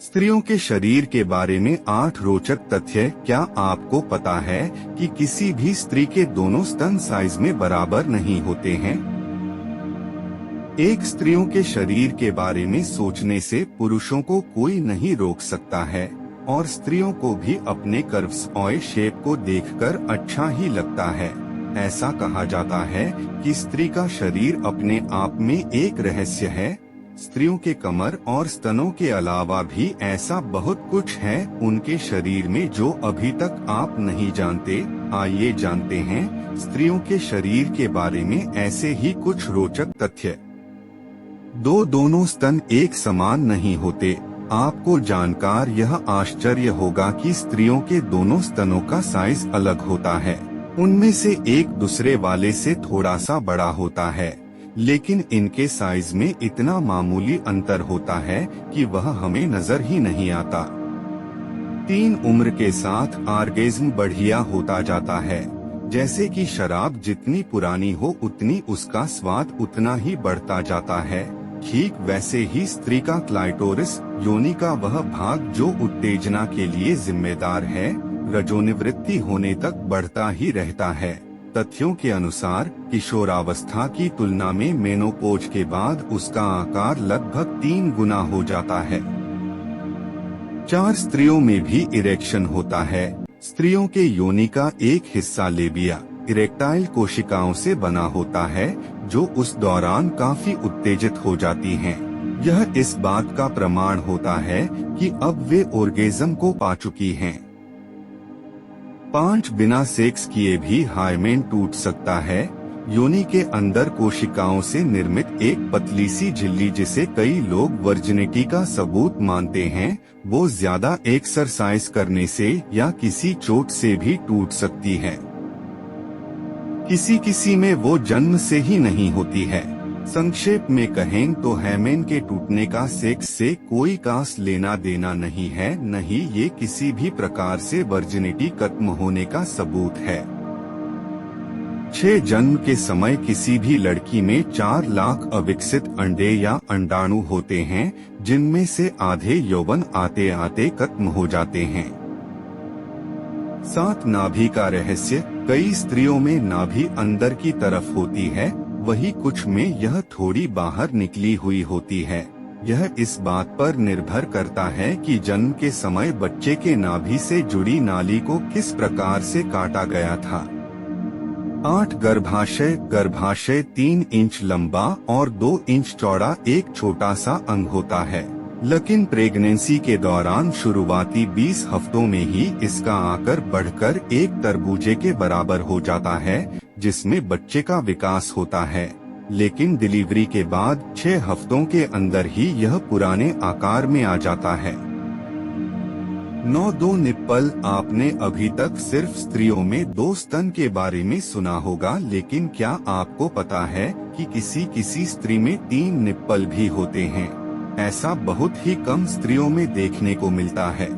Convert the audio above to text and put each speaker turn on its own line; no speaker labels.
स्त्रियों के शरीर के बारे में 8 रोचक तथ्य। क्या आपको पता है कि किसी भी स्त्री के दोनों स्तन साइज में बराबर नहीं होते हैं? एक स्त्रियों के शरीर के बारे में सोचने से पुरुषों को कोई नहीं रोक सकता है और स्त्रियों को भी अपने कर्व्स और शेप को देखकर अच्छा ही लगता है। ऐसा कहा जाता है कि स्त्री का शरीर अपने आप में एक रहस्य है। स्त्रियों के कमर और स्तनों के अलावा भी ऐसा बहुत कुछ है उनके शरीर में जो अभी तक आप नहीं जानते। आइए जानते हैं स्त्रियों के शरीर के बारे में ऐसे ही कुछ रोचक तथ्य। दोनों स्तन एक समान नहीं होते। आपको जानकर यह आश्चर्य होगा कि स्त्रियों के दोनों स्तनों का साइज अलग होता है। उनमें से एक दूसरे वाले से थोड़ा सा बड़ा होता है, लेकिन इनके साइज में इतना मामूली अंतर होता है कि वह हमें नजर ही नहीं आता। उम्र के साथ ऑर्गेज्म बढ़िया होता जाता है। जैसे कि शराब जितनी पुरानी हो उतनी उसका स्वाद उतना ही बढ़ता जाता है। ठीक वैसे ही स्त्री का क्लाइटोरिस, योनि का वह भाग जो उत्तेजना के लिए जिम्मेदार है, रजोनिवृत्ति होने तक बढ़ता ही रहता है। तथ्यों के अनुसार किशोरावस्था की तुलना में मेनोपोज के बाद उसका आकार लगभग 3 गुना हो जाता है। 4 स्त्रियों में भी इरेक्शन होता है। स्त्रियों के योनि का एक हिस्सा लेबिया, इरेक्टाइल कोशिकाओं से बना होता है जो उस दौरान काफी उत्तेजित हो जाती हैं। यह इस बात का प्रमाण होता है कि अब वे ऑर्गेज्म को पा चुकी हैं। 5 बिना सेक्स किए भी हाइमेन टूट सकता है। योनि के अंदर कोशिकाओं से निर्मित एक पतली सी झिल्ली जिसे कई लोग वर्जिनिटी का सबूत मानते हैं, वो ज्यादा एक्सरसाइज करने से या किसी चोट से भी टूट सकती है। किसी में वो जन्म से ही नहीं होती है। संक्षेप में कहें तो हाइमेन के टूटने का सेक्स से कोई खास लेना देना नहीं है, नहीं ये किसी भी प्रकार से वर्जिनिटी खत्म होने का सबूत है। 6 जन्म के समय किसी भी लड़की में 4 लाख अविकसित अंडे या अंडाणु होते हैं, जिनमें से आधे यौवन आते आते खत्म हो जाते हैं। 7 नाभि का रहस्य। कई स्त्रियों में नाभि अंदर की तरफ होती है, वही कुछ में यह थोड़ी बाहर निकली हुई होती है। यह इस बात पर निर्भर करता है कि जन्म के समय बच्चे के नाभि से जुड़ी नाली को किस प्रकार से काटा गया था। 8 गर्भाशय। गर्भाशय 3 इंच लंबा और 2 इंच चौड़ा एक छोटा सा अंग होता है, लेकिन प्रेगनेंसी के दौरान शुरुआती 20 हफ्तों में ही इसका आकार बढ़कर एक तरबूजे के बराबर हो जाता है, जिसमें बच्चे का विकास होता है। लेकिन डिलीवरी के बाद 6 हफ्तों के अंदर ही यह पुराने आकार में आ जाता है। 2 निप्पल। आपने अभी तक सिर्फ स्त्रियों में 2 स्तन के बारे में सुना होगा, लेकिन क्या आपको पता है कि किसी स्त्री में 3 निप्पल भी होते हैं? ऐसा बहुत ही कम स्त्रियों में देखने को मिलता है।